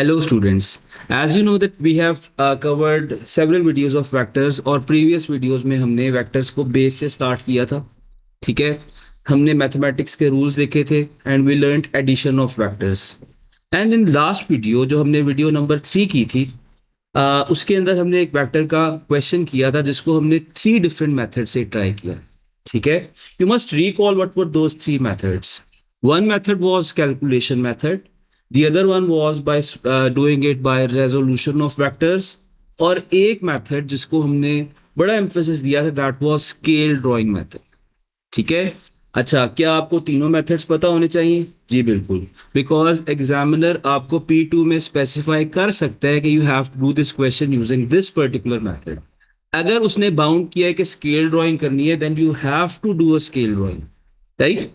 Hello students. As you know that we have covered several videos of vectors और previous videos में हमने vectors को base से start किया था. ठीक है, हमने mathematics के rules देखे थे and we learned addition of vectors. And in last video जो हमने video number 3 की थी उसके अंदर हमने एक वेक्टर का क्वेश्चन किया था जिसको हमने 3 डिफरेंट मेथड से ट्राई किया. ठीक है, you must recall what were those 3 methods. One method was calculation method, the other one was by doing it by resolution of vectors, और एक मेथड जिसको हमने बड़ा एम्फेसिस दिया था that was scale drawing method. ठीक है, अच्छा क्या आपको तीनों मेथड्स पता होने चाहिए? जी बिल्कुल, बिकॉज एग्जामिनर आपको P2 में स्पेसिफाई कर सकता है कि you have to do this question using this particular method. अगर उसने बाउंड किया है कि स्केल ड्राइंग करनी है then you have to do a scale drawing, right.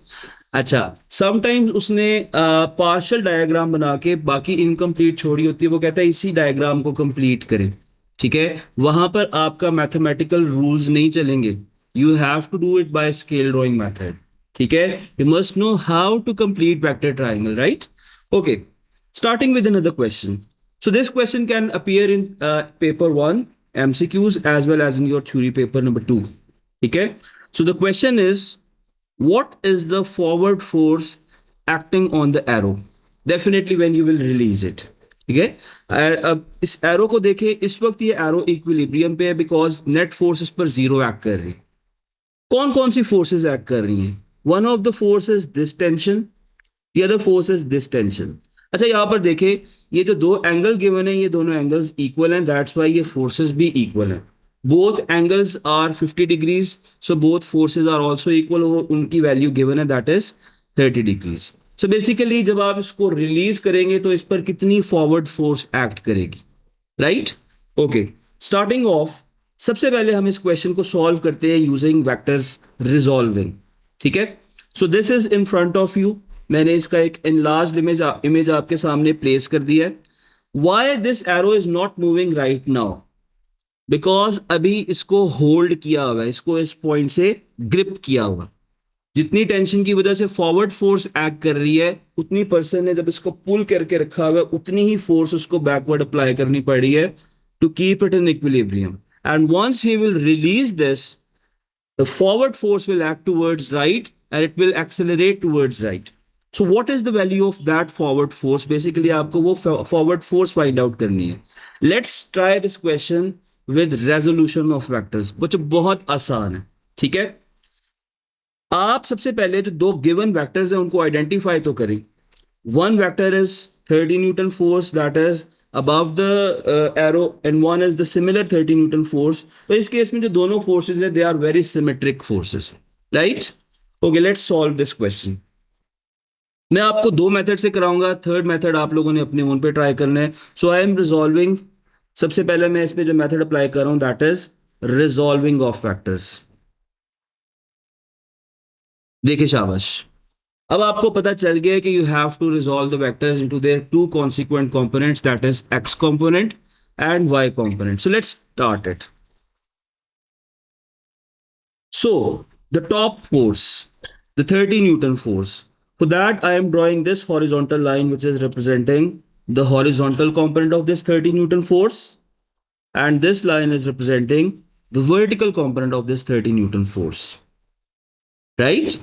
अच्छा, समटाइम्स उसने पार्शियल डायग्राम बना के बाकी इनकम्प्लीट छोड़ी होती है, वो कहता है इसी डायग्राम को कंप्लीट करें. ठीक है, वहां पर आपका मैथमेटिकल रूल्स नहीं चलेंगे. You have to do it by scale drawing method. ठीक है, you must know how to complete vector triangle, right. Okay, starting with another question. So this question can appear in paper 1 MCQs as well as in your theory paper number 2. Okay, so the question is, what is the forward force acting on the arrow? Definitely when you will release it. ठीक है, अब इस arrow को देखें, इस वक्त ये arrow equilibrium पे है बिकॉज नेट फोर्स इस पर जीरो एक्ट कर रही है. कौन कौन सी फोर्सेस एक्ट कर रही हैं? One of the force is this tension, the other force is this tension. अच्छा, यहाँ पर देखें, ये जो दो एंगल गिवन है ये दोनों एंगल्स इक्वल हैं, दैट्स वाई ये फोर्सेस भी इक्वल हैं. Both angles are 50 degrees, so both forces are also equal. उनकी वैल्यू गिवन है that is 30 degrees. So basically जब आप इसको रिलीज करेंगे तो इस पर कितनी फॉरवर्ड फोर्स एक्ट करेगी, राइट. ओके, स्टार्टिंग ऑफ सबसे पहले हम इस क्वेश्चन को सॉल्व करते हैं यूजिंग वेक्टर्स रिजॉल्विंग. ठीक है, so this is in front of you. मैंने इसका एक एनलार्ज्ड इमेज आपके सामने प्लेस कर दिया है. Why this arrow is not moving right now? Because अभी इसको होल्ड किया हुआ है, इसको इस पॉइंट से ग्रिप किया हुआ. जितनी टेंशन की वजह से फॉरवर्ड फोर्स एक्ट कर रही है उतनी पर्सन ने जब इसको पुल करके रखा हुआ है उतनी ही फोर्स उसको बैकवर्ड अप्लाई करनी पड़ रही है to keep it in equilibrium. And once he will release this, the forward force will act towards right and it will accelerate towards right. So what is the value of that forward force? Basically आपको वो forward force find out करनी है. Let's try this question with resolution of vectors, which बहुत आसान है. ठीक है, आप सबसे पहले जो दो गिवन वेक्टर्स हैं उनको आइडेंटिफाई तो करें. One vector is 30 newton force that is above the arrow and one is the similar 30 Newton force. तो इस केस में जो दोनों फोर्सेस है they are very symmetric forces, right? Okay, let's solve this question. मैं आपको दो मेथड से कराऊंगा, थर्ड मेथड आप लोगों ने अपने ओन पे ट्राई करना है. सो आई एम रिजॉल्विंग. सबसे पहले मैं इस पे जो मेथड अप्लाई कर रहा हूं that is resolving of vectors. देखिए शाबाश, अब आपको पता चल गया कि you have to resolve the vectors into their two consequent components that is X component and Y component. So let's start it. So the top force, the 30 newton force, for that I am drawing this horizontal line which is representing the horizontal component of this 30 Newton force, and this line is representing the vertical component of this 30 Newton force, right?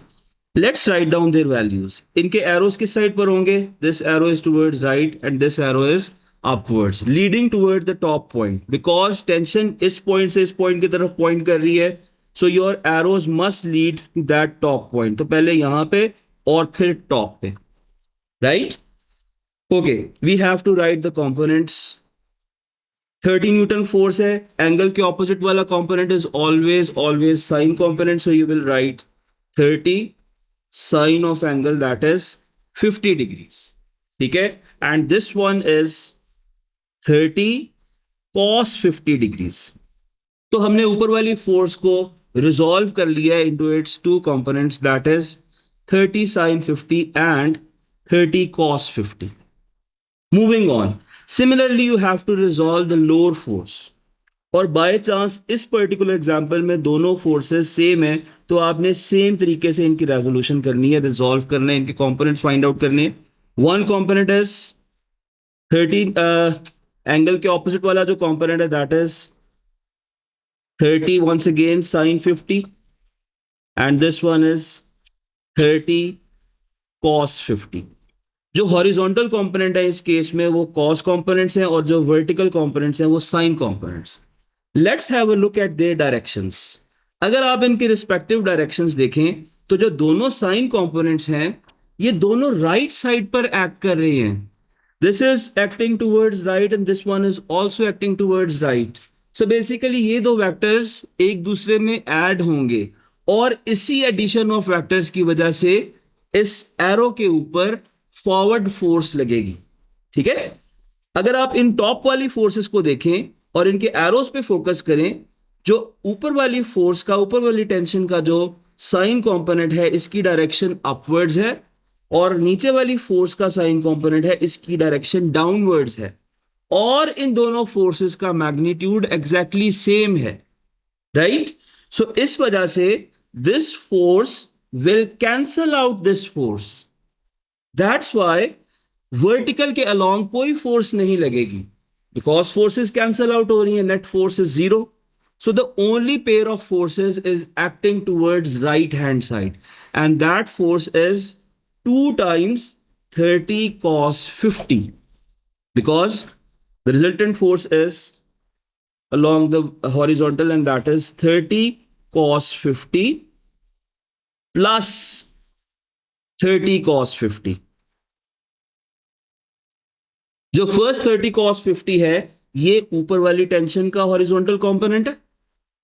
Let's write down their values. इनके arrows किस side पर होंगे? This arrow is towards right and this arrow is upwards, leading toward the top point. Because tension इस point से इस point की तरफ point कर रही है, so your arrows must lead to that top point. तो पहले यहाँ पे और फिर top पे, right? Okay, we have to write the components. 30 newton force है, एंगल के ऑपोजिट वाला component is always sine component, so you will write 30 sine of angle that is 50 degrees. ठीक है, and this one is 30 cos 50 degrees. तो हमने ऊपर वाली force को रिजॉल्व कर लिया into its two components that is 30 sine 50 and 30 cos 50. Moving on, similarly you have to resolve the lower force. और बाय चांस इस पर्टिकुलर एग्जांपल में दोनों फोर्सेस सेम है तो आपने सेम तरीके से इनकी रेजोल्यूशन करनी है, रिजॉल्व करना है, इनके कंपोनेंट्स फाइंड आउट करने. वन कंपोनेंट इज 13 एंगल के ऑपोजिट वाला जो कंपोनेंट है that is 30 once again sin 50 and this one is 30 cos 50. जो हॉरिजॉन्टल कंपोनेंट है इस केस में वो कॉस कंपोनेंट्स हैं और जो वर्टिकल कंपोनेंट्स हैं वो sine components. Let's have a look at their directions. अगर आप इनके रिस्पेक्टिव डायरेक्शंस देखें तो जो दोनों साइन कंपोनेंट्स हैं ये दोनों राइट साइड पर एक्ट कर रहे हैं. This is acting towards right and this one is also acting towards right. So basically ये दो वेक्टर्स एक दूसरे में ऐड होंगे और इसी एडिशन ऑफ वेक्टर्स की वजह से इस एरो के ऊपर फॉरवर्ड फोर्स लगेगी. ठीक है. अगर आप इन टॉप वाली फोर्सेस को देखें और इनके एरोस पे फोकस करें, जो ऊपर वाली फोर्स का ऊपर वाली टेंशन का जो साइन कंपोनेंट है इसकी डायरेक्शन अपवर्ड्स है और नीचे वाली फोर्स का साइन कंपोनेंट है इसकी डायरेक्शन डाउनवर्ड्स है और इन दोनों फोर्सेस का मैग्नीट्यूड एग्जैक्टली सेम है. राइट. सो इस वजह से this force will cancel out this force. That's why vertical के अलोंग कोई फोर्स नहीं लगेगी बिकॉज फोर्सेस कैंसल आउट हो रही है. Net force is zero. So the only pair of forces is acting towards right hand side and that force is 2 times 30 cos 50 because the resultant force is along the horizontal and that is 30 cos 50 plus 30 cos 50. जो first 30 cos 50 है ये ऊपर वाली tension का horizontal component है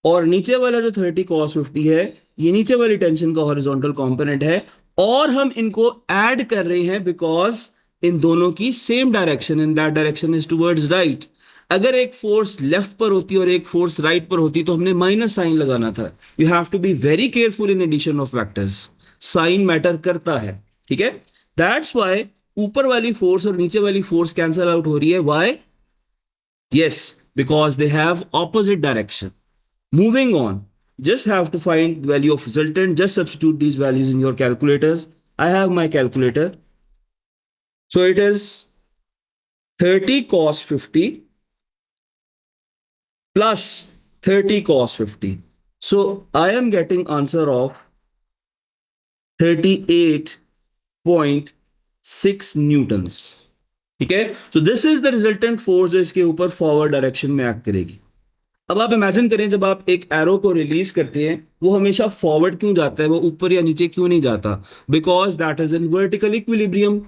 और नीचे वाला जो 30 cos 50 है ये नीचे वाली टेंशन का हॉरिजॉन्टल कंपोनेंट है और हम इनको ऐड कर रहे हैं बिकॉज इन दोनों की same direction in that direction is towards right. अगर एक फोर्स लेफ्ट पर होती और एक फोर्स राइट पर होती तो हमने माइनस साइन लगाना था. You have to be very careful in addition of vectors. Sign matter करता है. ठीक है. दैट्स वाई ऊपर वाली फोर्स और नीचे वाली फोर्स कैंसल आउट हो रही है. Why? Yes, because they have opposite direction. Moving on, just have to find the value of resultant. Just substitute these values in your calculators. I have my calculator. So it is 30 cos 50 plus 30 cos 50. So I am getting answer of 38.6 newtons. ठीक है. So this is the resultant force जो इसके ऊपर forward direction में act करेगी. अब आप imagine करें जब आप एक एरो को रिलीज करते हैं वो हमेशा फॉरवर्ड क्यों जाता है, वो ऊपर या नीचे क्यों नहीं जाता? Because that is in vertical equilibrium.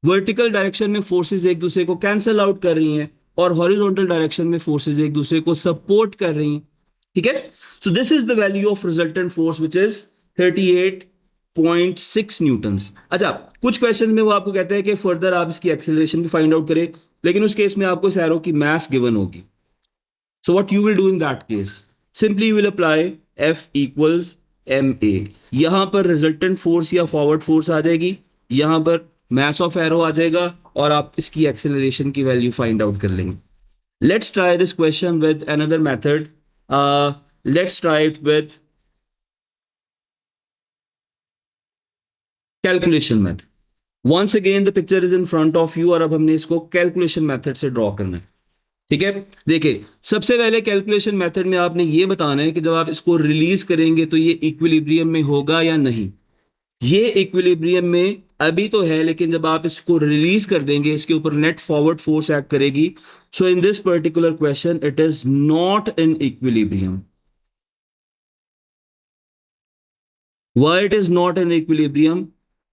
Vertical direction में फोर्सेस एक दूसरे को कैंसल आउट कर रही हैं और हॉरिजॉन्टल डायरेक्शन में फोर्सेस एक दूसरे को सपोर्ट कर रही हैं. ठीक है. So this is the value of resultant force which is 38.6 Newton's. अच्छा, कुछ क्वेश्चन में वो आपको कहते हैं कि फर्दर आप इसकी एक्सेलरेशन भी फाइंड आउट करें, लेकिन उस केस में आपको इस एरो की मास गिवन होगी. So what you will do in that case? Simply you will apply F equals ma. यहां पर रिजल्टेंट फोर्स या फॉरवर्ड फोर्स आ जाएगी, यहां पर मास ऑफ एरो आ जाएगा और आप इसकी एक्सेलरेशन की वैल्यू फाइंड आउट कर लेंगे. Let's try this question with another method. Let's try it with calculation method. Once again the picture is in front of you और अब हमने इसको कैलकुलेशन मेथड से ड्रॉ करना है. ठीक है. देखिए, सबसे पहले कैलकुलेशन मेथड में आपने ये बताना है कि जब आप इसको रिलीज करेंगे तो ये इक्विलिब्रियम में होगा या नहीं. ये इक्विलिब्रियम में अभी तो है लेकिन जब आप इसको रिलीज कर देंगे इसके ऊपर नेट फॉरवर्ड फोर्स एक्ट करेगी. So in this particular question it is not in equilibrium. Why it is not in equilibrium?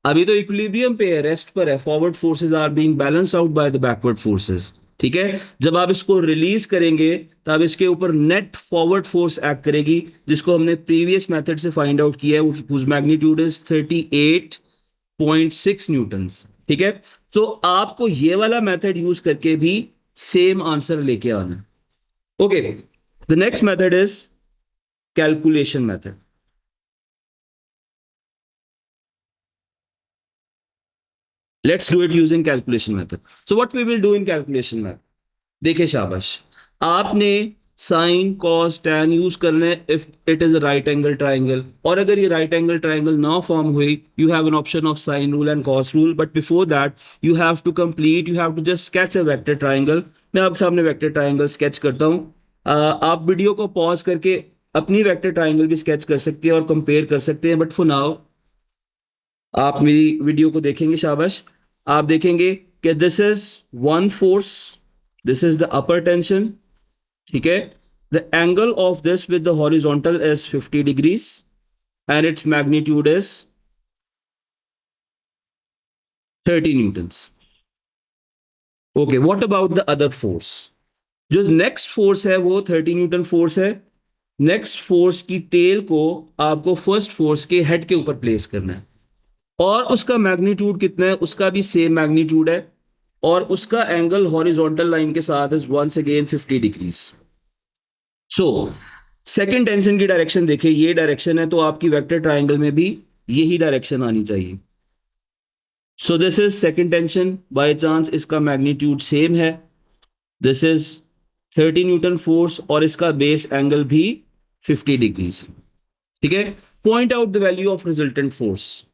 अभी तो इक्विलिब्रियम पे है, रेस्ट पर है. Forward forces are being balance out by the backward forces. ठीक है. जब आप इसको रिलीज करेंगे तब इसके ऊपर नेट फॉरवर्ड फोर्स एक्ट करेगी जिसको हमने प्रीवियस मेथड से फाइंड आउट किया है, हुज मैग्नीट्यूड इज 38.6 न्यूटन्स. ठीक है. तो आपको ये वाला मेथड यूज करके भी सेम आंसर लेके आना. Okay. The next method is calculation method. Let's do it using calculation method. So what we will do in calculation method? देखिए शाबाश, आपने साइन कॉस टैन यूज करना है if it is a right angle triangle, और अगर ये right angle triangle ना form हुई, you have an option of sine rule and cos rule, but before that you have to just sketch a vector triangle. मैं आपके सामने vector triangle sketch करता हूँ। आप वीडियो को पॉज करके अपनी वेक्टर ट्राइंगल भी स्केच कर सकते हैं और कंपेयर कर सकते हैं, बट फॉर नाउ आप मेरी वीडियो को देखेंगे, शाबाश। आप देखेंगे कि this is one force, this is the upper tension, ठीक है। The angle of this with the horizontal is 50 degrees and its magnitude is 30 Newton's. Okay, what about the other force? जो नेक्स्ट फोर्स है वो 30 newton force है। Next force की tell को आपको first force के हेड के ऊपर प्लेस करना है, और उसका मैग्नीट्यूड कितना है, उसका भी सेम मैग्नीट्यूड है, और उसका एंगल हॉरिजॉन्टल लाइन के साथ is once again 50 degrees. So second tension की डायरेक्शन देखिए, ये डायरेक्शन है, तो आपकी वेक्टर ट्राइंगल में भी यही डायरेक्शन आनी चाहिए। So this is second tension, by chance इसका मैग्नीट्यूड सेम है, दिस इज 30 न्यूटन फोर्स और इसका बेस एंगल भी 50 डिग्रीज, ठीक है। Point out the value of resultant force.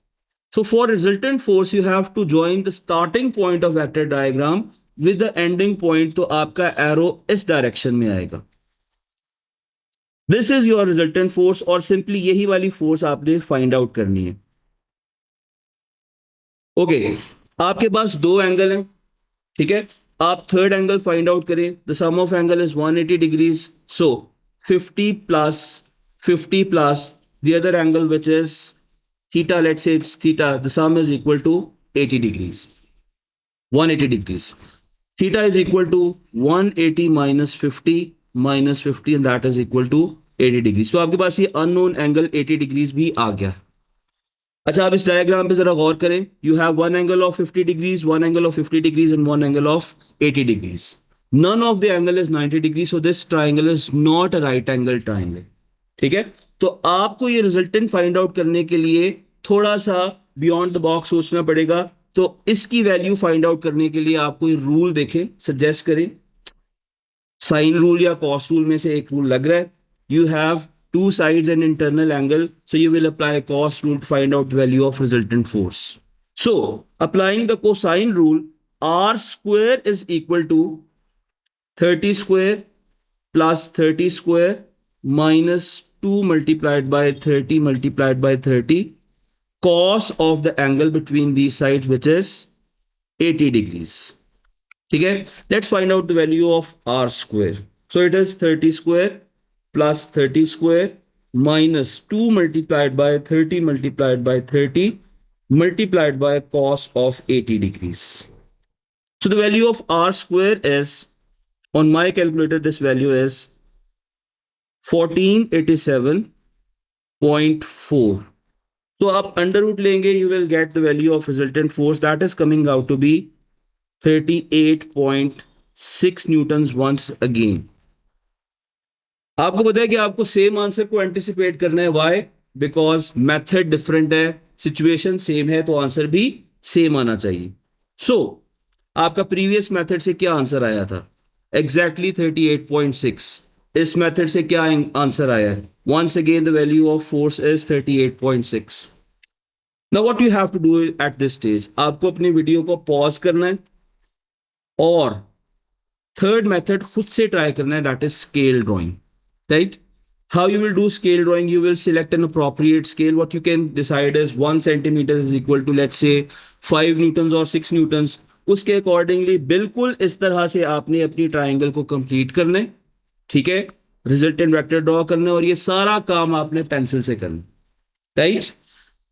So for resultant force you have to join the starting point of vector diagram with the ending point, तो आपका arrow इस direction में आएगा। This is your resultant force, और simply यही वाली force आपने find out करनी है। ओके आपके पास दो एंगल हैं, ठीक है। आप थर्ड एंगल फाइंड आउट करें। The sum of angle is 180 degrees, so 50 plus 50 plus the other angle which is theta, let's say it's theta, the sum is equal to 80 degrees, 180 degrees. Theta is equal to 180 minus 50 and that is equal to 80 degrees. तो आपके पास ये unknown angle 80 degrees भी आ गया। अच्छा, आप इस diagram पे जरा गौर करें। You have one angle of 50 degrees, one angle of 50 degrees and one angle of 80 degrees. None of the angle is 90 degree, so this triangle is not a right angle triangle, ठीक है। तो आपको ये resultant find out करने के लिए थोड़ा सा बियॉन्ड द बॉक्स सोचना पड़ेगा। तो इसकी वैल्यू फाइंड आउट करने के लिए आप कोई रूल देखें, सजेस्ट करें। साइन रूल या कॉस रूल में से एक रूल लग रहा है। You have two sides and internal angle, so you will apply cos rule to find out the value of resultant force. So applying the cosine rule, R square is equal to 30 square plus 30 square minus 2 multiplied by 30 multiplied by 30 cos of the angle between these sides which is 80 degrees, ठीक है। Let's find out the value of r square. So it is 30 square plus 30 square minus 2 multiplied by 30 multiplied by 30 multiplied by cos of 80 degrees. So the value of r square is, on my calculator this value is 1487.4. तो आप under root लेंगे, you will get the value of resultant force, that is coming out to be 38.6 newtons once again. आपको पता है कि आपको same answer को anticipate करना है। व्हाई? बिकॉज मेथड डिफरेंट है, सिचुएशन सेम है, तो आंसर भी सेम आना चाहिए। सो आपका प्रीवियस मेथड से क्या आंसर आया था? एग्जैक्टली 38.6। इस मेथड से क्या आंसर आया है? Once again the value of force is 38.6। Now what you have to do at this stage, आपको अपनी वीडियो को पॉज करना है और थर्ड मेथड खुद से ट्राई करना है, that is scale drawing, right. How you will do scale drawing? You will select an appropriate scale. What you can decide is 1 centimeter is equal to let's say 5 newtons or 6 newtons. उसके accordingly बिल्कुल इस तरह से आपने अपनी triangle को complete करना है, ठीक है। रिजल्टेंट वेक्टर ड्रॉ करना है, और ये सारा काम आपने पेंसिल से करना, राइट।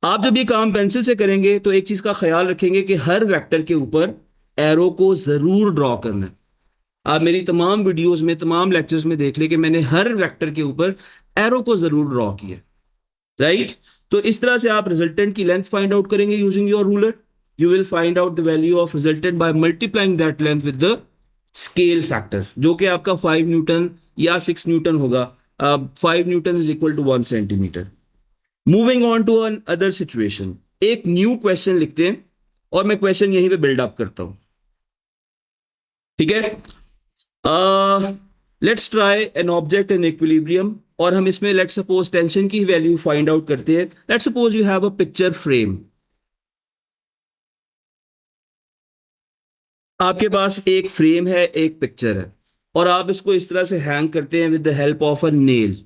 आप जब ये काम पेंसिल से करेंगे तो एक चीज का ख्याल रखेंगे कि हर वेक्टर के ऊपर एरो को जरूर ड्रॉ करना है। आप मेरी तमाम वीडियोस में, तमाम लेक्चर्स में देख ले कि मैंने हर वेक्टर के ऊपर एरो को जरूर ड्रॉ किया, राइट। तो इस तरह से आप रिजल्टेंट की लेंथ फाइंड आउट करेंगे using your ruler. You will find out the value of resultant by multiplying that length with the scale factor, जो कि आपका 5 न्यूटन या 6 न्यूटन होगा। 5 newton is equal to 1 centimetre. Moving on to another situation, एक new question लिखते हैं और मैं क्वेश्चन यहीं पे बिल्ड अप करता हूं, ठीक है। Let's try an object in equilibrium, और हम इसमें लेट्स सपोज टेंशन की वैल्यू फाइंड आउट करते हैं. Let's suppose you have a picture frame. आपके पास एक फ्रेम है, एक पिक्चर है, और आप इसको इस तरह से हैंग करते हैं with the help of a nail.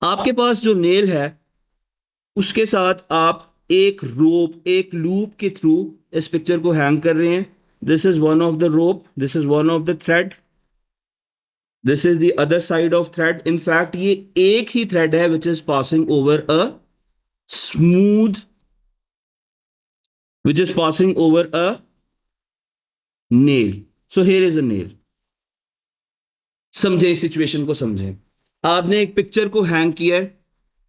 आपके पास जो नेल है उसके साथ आप एक रोप, एक लूप के थ्रू इस पिक्चर को हैंग कर रहे हैं. This is one of the rope, this is one of the thread, this is the other side of thread. In fact ये एक ही थ्रेड है which is passing over a smooth, which is passing over a nail. So here is a nail. समझे, इस situation को समझें. आपने एक picture को हैंग किया है,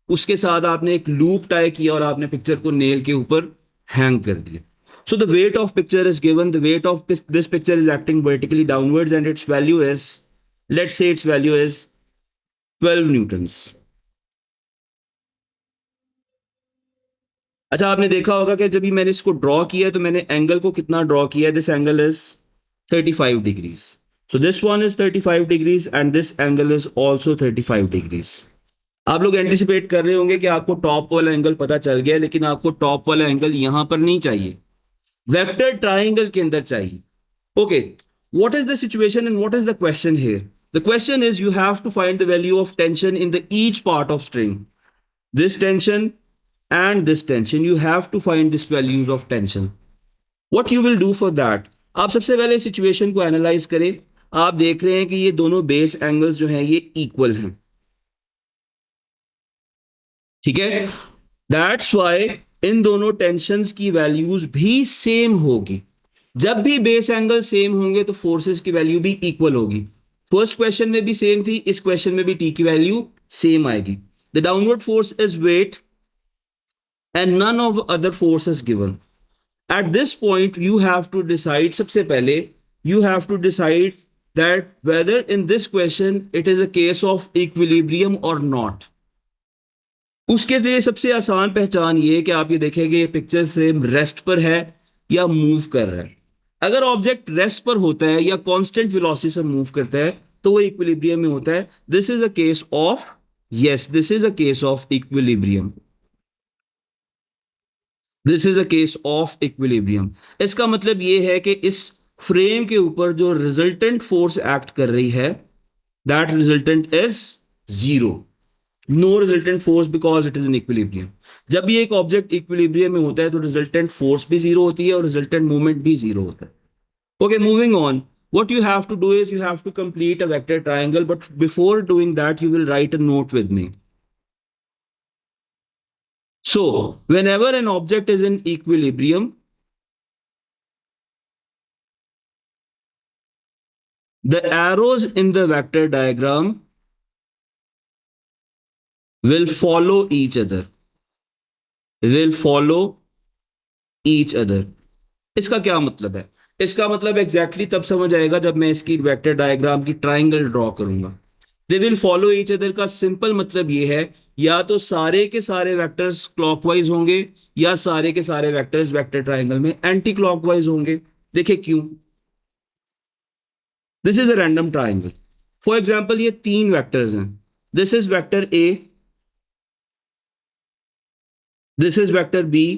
उसके साथ आपने एक लूप टाई किया और आपने पिक्चर को नेल के ऊपर हैंग कर दिया. So the weight of picture is given. The weight of this picture is acting vertically downwards and it's value is, let's say it's value is 12 Newton's. अच्छा, आपने देखा होगा कि जब भी मैंने इसको ड्रॉ किया तो मैंने एंगल को कितना ड्रॉ किया. This angle is 35 degrees. So this one is 35 degrees and this angle is also 35 degrees. आप लोग एंटिसिपेट कर रहे होंगे कि आपको टॉप वाला एंगल पता चल गया, लेकिन आपको टॉप वाला एंगल यहां पर नहीं चाहिए, वेक्टर ट्राइंगल के अंदर चाहिए. Okay, what is the situation and what is the question here? The question is you have to find the value of tension in the each part of string. This tension and this tension, you have to find this values of tension. What you will do for that? आप सबसे पहले situation को analyse करें. आप देख रहे हैं कि ये दोनों बेस एंगल्स जो हैं ये इक्वल हैं, ठीक है. दैट्स वाई इन दोनों टेंशंस की वैल्यूज भी सेम होगी. जब भी बेस एंगल सेम होंगे तो फोर्सेस की वैल्यू भी इक्वल होगी. फर्स्ट क्वेश्चन में भी सेम थी, इस क्वेश्चन में भी टी की वैल्यू सेम आएगी. The downward force is weight and none of other force is given. At this point you have to decide, सबसे पहले you have to decide that whether in this question it is a case of equilibrium or not. उसके लिए सबसे आसान पहचान ये कि आप ये देखेंगे ये पिक्चर फ्रेम रेस्ट पर है या मूव कर रहा है. अगर ऑब्जेक्ट रेस्ट पर होता है या कांस्टेंट वेलोसिटी से मूव करता है तो वो इक्विलिब्रियम में होता है. This is a case of, yes, this is a case of equilibrium. This is a case of equilibrium. इसका मतलब यह है कि इस फ्रेम के ऊपर जो रिजल्टेंट फोर्स एक्ट कर रही है, that resultant is zero. No resultant force because it is in equilibrium. जब भी एक ऑब्जेक्ट इक्विलिब्रियम में होता है तो रिजल्टेंट फोर्स भी जीरो होती है और रिजल्टेंट मूवमेंट भी जीरो होता है. Okay, moving on. What you have to do is you have to complete a vector triangle, but before doing that you will write a note with me. So whenever an object is in equilibrium, the arrows in the vector diagram will follow each other. Will follow each other. इसका क्या मतलब है? इसका मतलब exactly तब समझ आएगा जब मैं इसकी वेक्टर डायग्राम की ट्राइंगल ड्रॉ करूंगा. They will follow each other का सिंपल मतलब ये है या तो सारे के सारे वेक्टर्स क्लॉकवाइज होंगे या सारे के सारे वेक्टर्स वेक्टर ट्राइंगल में एंटी क्लॉकवाइज होंगे. देखिए क्यों. This is a random triangle. For example ये तीन वेक्टर्स हैं. This is vector A, this is vector B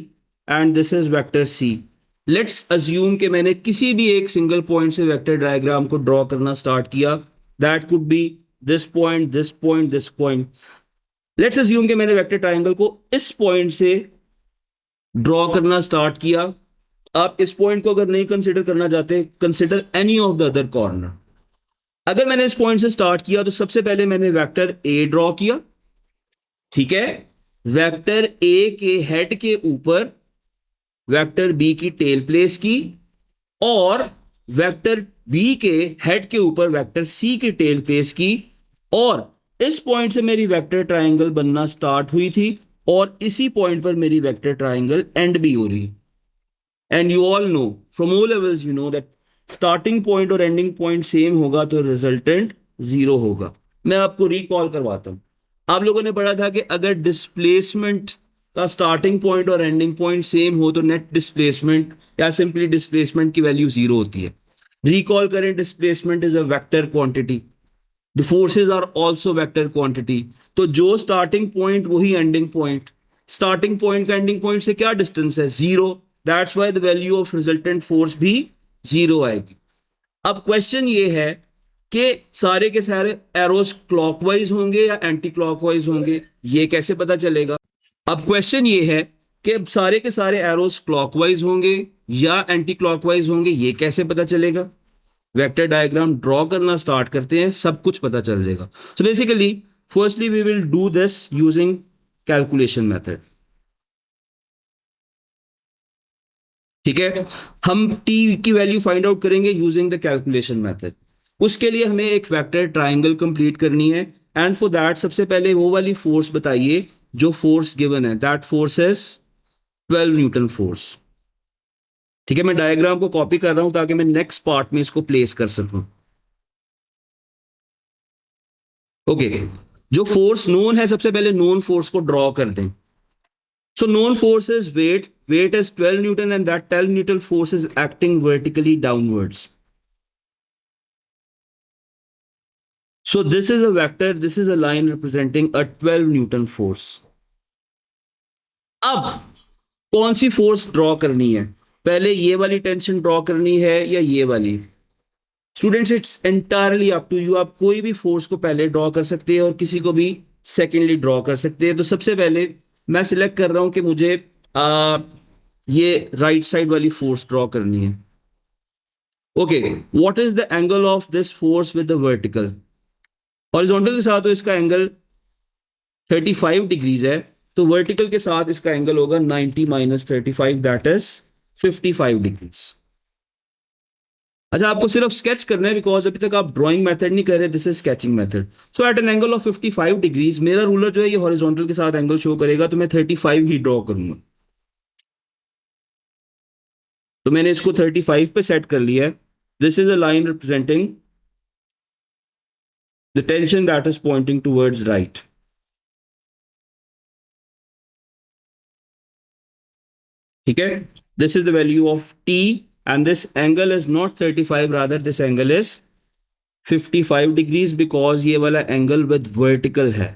and this is vector C. Let's assume कि मैंने किसी भी एक सिंगल पॉइंट से वेक्टर डायग्राम को ड्रॉ करना स्टार्ट किया. That could be this point, this point, this point. Let's assume कि मैंने वेक्टर ट्राइंगल को इस पॉइंट से ड्रॉ करना स्टार्ट किया. आप इस पॉइंट को अगर नहीं कंसिडर करना चाहते, consider any of the other corner. अगर मैंने इस पॉइंट से स्टार्ट किया तो सबसे पहले मैंने वेक्टर ए ड्रॉ किया, ठीक है. वेक्टर ए के हेड के ऊपर वेक्टर बी की टेल प्लेस की और वेक्टर बी के हेड के ऊपर वेक्टर सी की टेल प्लेस की. और इस पॉइंट से मेरी वेक्टर ट्राइंगल बनना स्टार्ट हुई थी और इसी पॉइंट पर मेरी वेक्टर ट्राइंगल एंड भी हो रही. And you all know from O levels, you know that starting point और एंडिंग पॉइंट सेम होगा तो रिजल्टेंट जीरो होगा. मैं आपको रिकॉल करवाता हूं. आप लोगों ने पढ़ा था कि अगर डिस्प्लेसमेंट का स्टार्टिंग पॉइंट और एंडिंग पॉइंट सेम हो तो नेट डिस्प्लेसमेंट या सिंपली डिस्प्लेसमेंट की वैल्यू जीरो होती है. रिकॉल करें, displacement is a vector quantity. The forces are also vector quantity. तो जो स्टार्टिंग पॉइंट वही एंडिंग पॉइंट, स्टार्टिंग पॉइंट का एंडिंग पॉइंट से क्या डिस्टेंस है, zero. That's why the value of resultant force भी जीरो आएगी। अब क्वेश्चन ये है कि सारे के सारे एरोस क्लॉकवाइज होंगे या एंटी क्लॉकवाइज होंगे, ये कैसे पता चलेगा। अब क्वेश्चन ये है कि सारे के सारे एरोस क्लॉकवाइज होंगे या एंटी क्लॉकवाइज होंगे, ये कैसे पता चलेगा। वेक्टर डायग्राम ड्रॉ करना स्टार्ट करते हैं, सब कुछ पता चल जाएगा। So basically firstly we will do this using calculation method. ठीक है, हम t की वैल्यू फाइंड आउट करेंगे यूजिंग द कैलकुलेशन मेथड। उसके लिए हमें एक वेक्टर ट्राइंगल कंप्लीट करनी है, एंड फॉर दैट सबसे पहले वो वाली फोर्स बताइए जो फोर्स गिवन है। That force is 12 Newton force. ठीक है, मैं डायग्राम को कॉपी कर रहा हूं ताकि मैं नेक्स्ट पार्ट में इसको प्लेस कर सकूं। ओके, जो फोर्स नोन है सबसे पहले नोन फोर्स को ड्रॉ कर दें। So known force is weight. Weight is 12 Newton and that 12 Newton force is acting vertically downwards. So this is a vector, this is a line representing a 12 Newton force. अब कौन सी force draw करनी है, पहले ये वाली tension draw करनी है या ये वाली। Students it's entirely up to you, आप कोई भी फोर्स को पहले ड्रॉ कर सकते हैं और किसी को भी सेकेंडली ड्रॉ कर सकते हैं। तो सबसे पहले मैं सिलेक्ट कर रहा हूं कि मुझे ये राइट साइड वाली फोर्स ड्रॉ करनी है। Okay, what is the angle of this force with the vertical. Horizontal के साथ तो इसका एंगल 35 डिग्रीज है, तो वर्टिकल के साथ इसका एंगल होगा 90 माइनस 35, दैट इज 55 डिग्रीज। अच्छा, आपको सिर्फ स्केच करना है बिकॉज अभी तक आप ड्राइंग मेथड नहीं कर रहे, this is sketching method. So at an angle of 55 degrees मेरा रूलर जो है ये हॉरिजॉन्टल के साथ एंगल शो करेगा, तो मैं 35 ही ड्रॉ करूंगा। तो मैंने इसको 35 पे सेट कर लिया है। This is a line representing the tension that is pointing towards right. ठीक है, this is the value of t and this angle is not 35, rather this angle is 55 degrees because ये वाला angle with vertical है।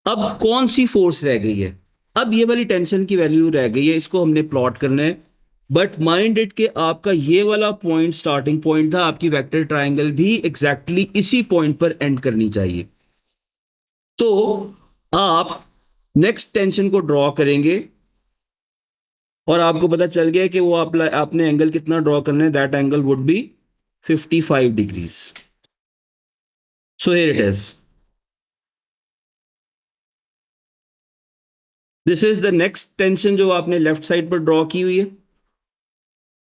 अब कौन सी force रह गई है, अब ये वाली टेंशन की वैल्यू रह गई है, इसको हमने प्लॉट करना है। बट माइंड इट के आपका ये वाला पॉइंट स्टार्टिंग पॉइंट था, आपकी वेक्टर ट्राइंगल भी एग्जैक्टली इसी पॉइंट पर एंड करनी चाहिए। तो आप नेक्स्ट टेंशन को ड्रॉ करेंगे और आपको पता चल गया कि वो आपने एंगल कितना ड्रॉ करना है, that angle would be 55 degrees. So here it is, this is the next tension जो आपने लेफ्ट साइड पर ड्रॉ की हुई है,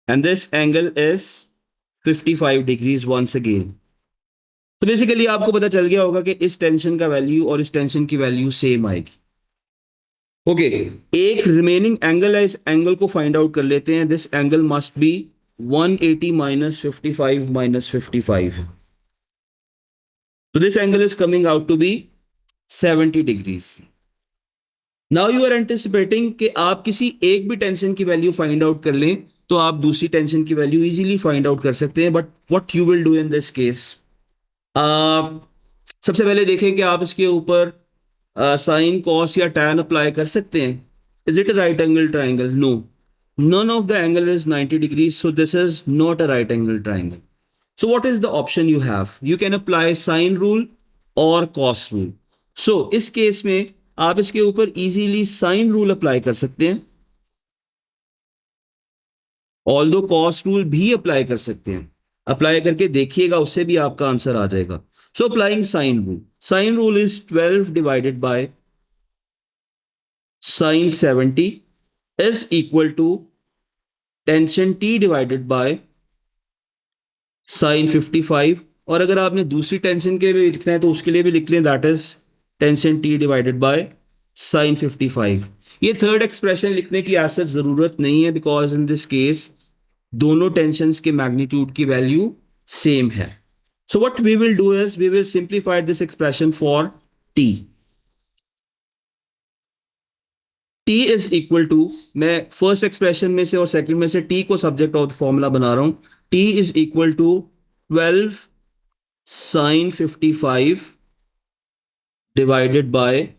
and this angle is 55 degrees once again. तो बेसिकली आपको पता चल गया होगा कि इस टेंशन का वैल्यू और इस टेंशन की वैल्यू सेम आएगी। ओके, एक रिमेनिंग एंगल है, इस एंगल को फाइंड आउट कर लेते हैं। This angle must be 180 minus 55 minus 55, तो this angle is coming out to be 70 degrees. Now you are anticipating कि आप किसी एक भी टेंशन की वैल्यू फाइंड आउट कर लें तो आप दूसरी टेंशन की वैल्यू इजीली फाइंड आउट कर सकते हैं। But what you will do in this case, सबसे पहले देखें कि आप इसके ऊपर साइन कॉस या टैन अप्लाई कर सकते हैं। Is it a right angle triangle, no, none of the angle is 90 degrees, so this is not a right angle triangle. So what is the option you have, you can apply sine rule or cos rule. So इस case में आप इसके ऊपर easily sine rule apply कर सकते हैं, although cos rule भी apply कर सकते हैं। अप्लाई करके देखिएगा, उससे भी आपका आंसर आ जाएगा। So applying sine rule is 12 divided by sine 70 is equal to tension t divided by sine 55। और अगर आपने दूसरी टेंशन के लिए लिखना है तो उसके लिए भी लिख लें, that is tension t divided by sine 55। ये थर्ड एक्सप्रेशन लिखने की ऐसा ज़रूरत नहीं है बिकॉज इन दिस केस दोनों टेंशंस के मैग्नीट्यूड की वैल्यू सेम है। So what we will do is we will simplify this expression for t। t is equal to, मैं फर्स्ट एक्सप्रेशन में से और सेकंड में से t को सब्जेक्ट ऑफ फॉर्मूला बना रहा हूं। t is equal to 12 sine 55 divided by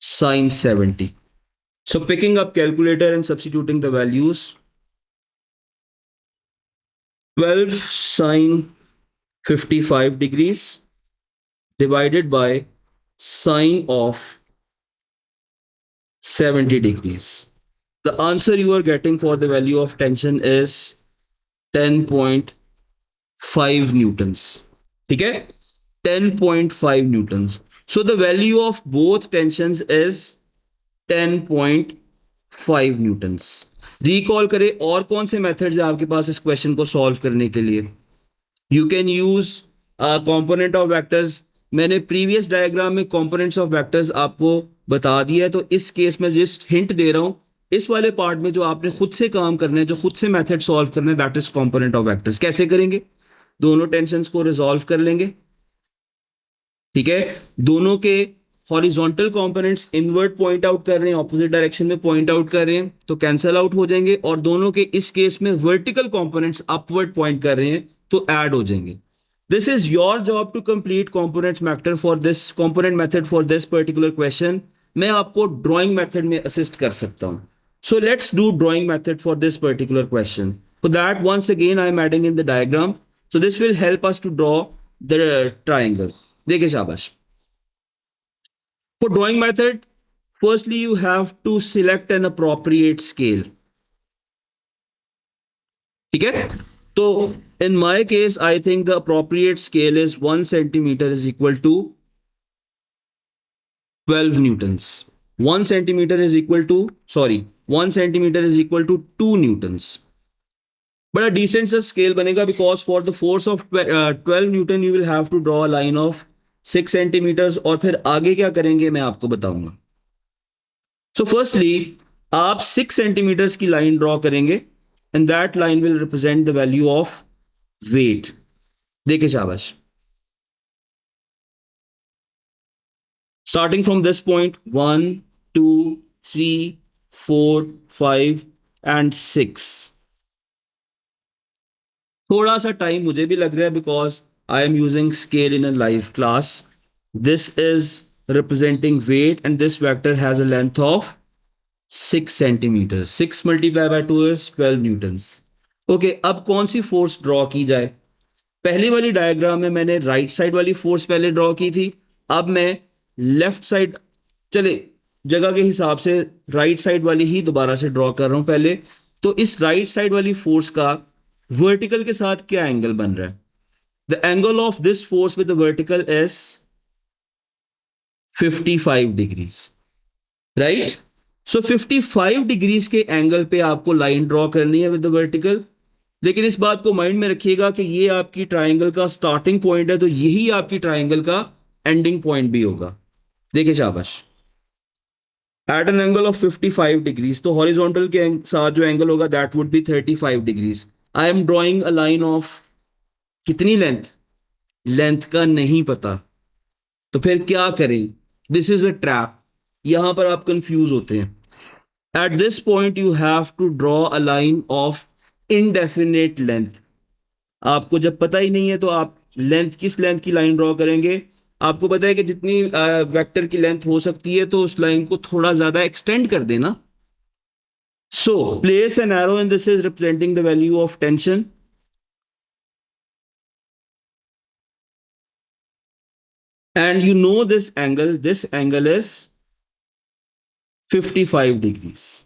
sine 70. So picking up calculator and substituting the values, 12 sine 55 degrees divided by sine of 70 degrees. The answer you are getting for the value of tension is 10.5 newtons. ठीक है, 10.5 newtons. So the value of both tensions is 10.5 newtons. Recall करें और कौन से methods है आपके पास इस question को सॉल्व करने के लिए. You can use component of vectors. मैंने प्रीवियस डायग्राम में कंपोनेंट्स ऑफ वेक्टर्स आपको बता दिया है, तो इस केस में जस्ट हिंट दे रहा हूं. इस वाले पार्ट में जो आपने खुद से काम करना है, जो खुद से मेथड सॉल्व करना है, that is component of vectors. कैसे करेंगे? दोनों टेंशंस को रिजॉल्व कर लेंगे. ठीक है, दोनों के horizontal components inward point out कर रहे हैं, ऑपोजिट डायरेक्शन में पॉइंट आउट कर रहे हैं, तो कैंसल आउट हो जाएंगे. और दोनों के इस केस में वर्टिकल कंपोनेंट्स अपवर्ड पॉइंट कर रहे हैं, तो ऐड हो जाएंगे. This is your job to complete components method for this component method for this particular question. मैं आपको ड्राइंग मेथड में असिस्ट कर सकता हूं. So let's do drawing method for this particular question. For that, once again, I am adding in the diagram. So this will help us to draw the triangle. देखिए शाबाश. For drawing method, firstly you have to select an appropriate scale. ठीक है? तो in my case, I think the appropriate scale is 1 centimeter is equal to 12 newtons. 1 centimeter is equal to 1 centimeter is equal to 2 newtons. बड़ा decent सा scale बनेगा, because for the force of 12 newton you will have to draw a line of 6 centimetres. और फिर आगे क्या करेंगे मैं आपको बताऊंगा. सो फर्स्टली आप 6 सेंटीमीटर्स की लाइन ड्रॉ करेंगे and that line will represent the value of weight. देखिए शाबाश. Starting from this point, 1, 2, 3, 4, 5 and 6. थोड़ा सा टाइम मुझे भी लग रहा है, because I am using scale in a live class. This is representing weight and this vector has a length of 6 centimetre. 6 multiply by 2 is 12 newtons. Okay, अब कौन सी force draw की जाए? पहली वाली डायग्राम में मैंने राइट साइड वाली force पहले ड्रॉ की थी. अब मैं लेफ्ट साइड, चले जगह के हिसाब से राइट साइड वाली ही दोबारा से ड्रॉ कर रहा हूं पहले. तो इस राइट साइड वाली फोर्स का वर्टिकल के साथ क्या एंगल बन रहा है? The angle of this force with the vertical is 55 degrees. Right? So 55 degrees के एंगल पे आपको लाइन ड्रॉ करनी है विद द वर्टिकल. लेकिन इस बात को माइंड में रखिएगा कि ये आपकी ट्राइंगल का स्टार्टिंग पॉइंट है, तो यही आपकी ट्राइंगल का एंडिंग पॉइंट भी होगा. देखिए शाबाश. At an angle of 55 degrees, तो हॉरिजॉन्टल के साथ जो एंगल होगा that would be 35 degrees. I am drawing a line of कितनी लेंथ? लेंथ का नहीं पता, तो फिर क्या करें? This is a trap. यहां पर आप कंफ्यूज होते हैं. At this point you have to draw a line of indefinite length. आपको जब पता ही नहीं है तो आप किस लेंथ की लाइन ड्रॉ करेंगे? आपको पता है कि जितनी वेक्टर की लेंथ हो सकती है, तो उस लाइन को थोड़ा ज्यादा एक्सटेंड कर देना. So place an arrow and this is representing the value of tension. And you know this angle is 55 degrees.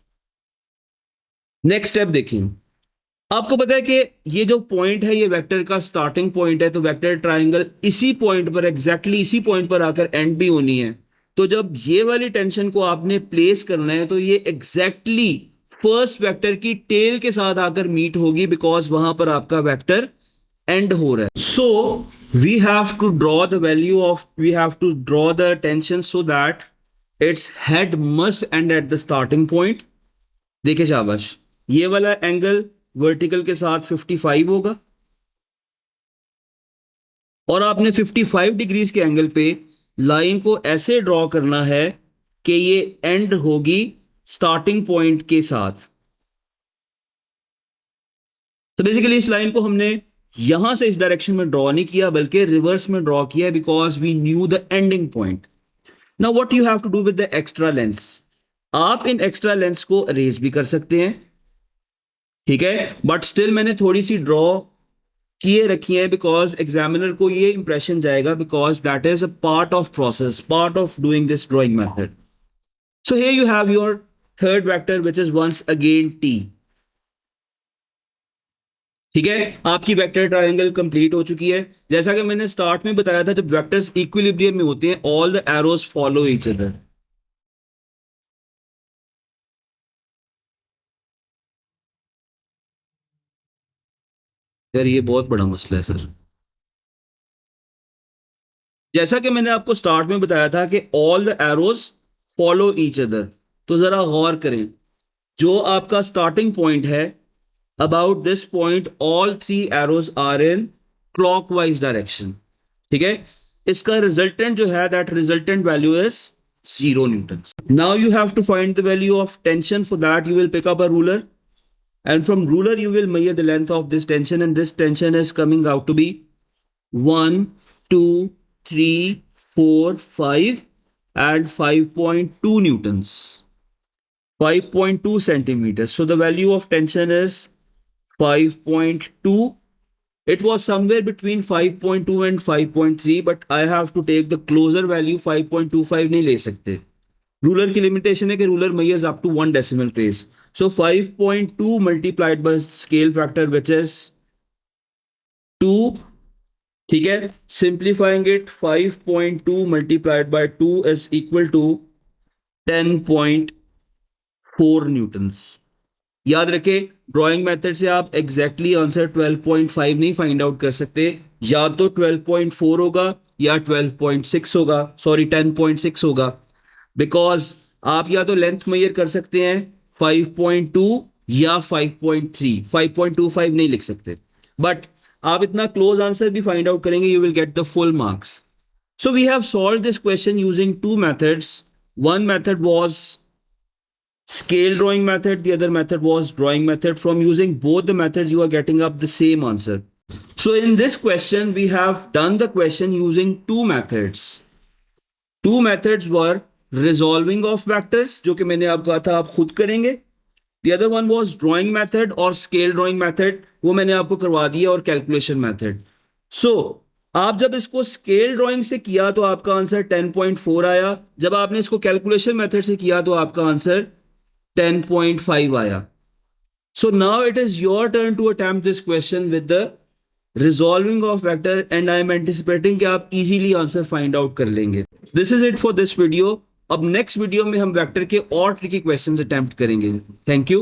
Next step देखें. आपको पता है कि ये जो पॉइंट है ये वेक्टर का स्टार्टिंग पॉइंट है, तो वेक्टर ट्राइंगल इसी पॉइंट पर, एग्जैक्टली इसी पॉइंट पर आकर एंड भी होनी है. तो जब ये वाली टेंशन को आपने प्लेस करना है, तो ये एग्जैक्टली फर्स्ट वेक्टर की टेल के साथ आकर मीट होगी, बिकॉज वहां पर आपका वेक्टर एंड हो रहा है. So we have to draw the tension so that its head must end at the starting point. देखिए शाबाश. ये वाला एंगल वर्टिकल के साथ 55 होगा, और आपने 55 डिग्रीज के एंगल पे लाइन को ऐसे ड्रॉ करना है कि ये एंड होगी स्टार्टिंग पॉइंट के साथ. तो बेसिकली इस लाइन को हमने यहां से इस डायरेक्शन में ड्रॉ नहीं किया बल्कि रिवर्स में ड्रॉ किया because we knew the ending point. Now what you have to do with the extra lengths, आप इन एक्स्ट्रा लेंस को अरेज भी कर सकते हैं, ठीक है, बट स्टिल मैंने थोड़ी सी ड्रॉ किए रखी है बिकॉज एग्जामिनर को ये इंप्रेशन जाएगा because that is a part of process, part of doing this drawing method. So here you have your third vector which is once again T. ठीक है, आपकी वेक्टर ट्रायंगल कंप्लीट हो चुकी है. जैसा कि मैंने स्टार्ट में बताया था, जब वेक्टर्स इक्विलिब्रियम में होते हैं all the arrows follow each other. यार ये बहुत बड़ा मसला है सर. जैसा कि मैंने आपको स्टार्ट में बताया था कि all the arrows follow each other, तो जरा गौर करें, जो आपका स्टार्टिंग पॉइंट है, about this point all three arrows are in clockwise direction. ठीक है, इसका रिजल्टेंट जो है that resultant value is 0 Newton. Now you have to find the value of tension. For that you will pick up a ruler, and from ruler you will measure the length of this tension, and this tension is coming out to be 1, 2, 3, 4, 5 and 5.2 newtons, 5.2 centimeters. So the value of tension is 5.2. It was somewhere between 5.2 and 5.3, but I have to take the closer value. 5.25 नहीं ले सकते. Ruler की limitation है कि ruler measures up to 1 decimal place. So 5.2 multiplied by scale factor which is 2. ठीक है, simplifying it, 5.2 multiplied by 2 is equal to 10.4 Newton's. याद रखें, ड्राइंग मेथड से आप एग्जैक्टली आंसर 12.5 नहीं फाइंड आउट कर सकते. या तो 12.4 होगा या 12.6 होगा, सॉरी 10.6 होगा, बिकॉज आप या तो लेंथ मेजर कर सकते हैं 5.2 या 5.3, 5.25 नहीं लिख सकते. बट आप इतना क्लोज आंसर भी फाइंड आउट करेंगे, you will get the full marks. So we have solved this question using two methods. One method was scale drawing method, the other method was drawing method. From using both the methods you are getting up the same answer. So in this question we have done the question using two methods. Two methods were resolving of vectors, जो कि मैंने आपको कहा था आप खुद करेंगे. The other one was drawing method और scale drawing method, वो मैंने आपको करवा दिया, और calculation method. So आप जब इसको स्केल ड्राइंग से किया तो आपका आंसर 10.4 आया, जब आपने इसको कैलकुलेशन मेथड से किया तो आपका आंसर 10.5 आया. So now it is your turn to attempt this question with the resolving of vector, and I am anticipating कि आप easily answer find out कर लेंगे. This is it for this video. अब next video में हम vector के और tricky questions attempt करेंगे. Thank you.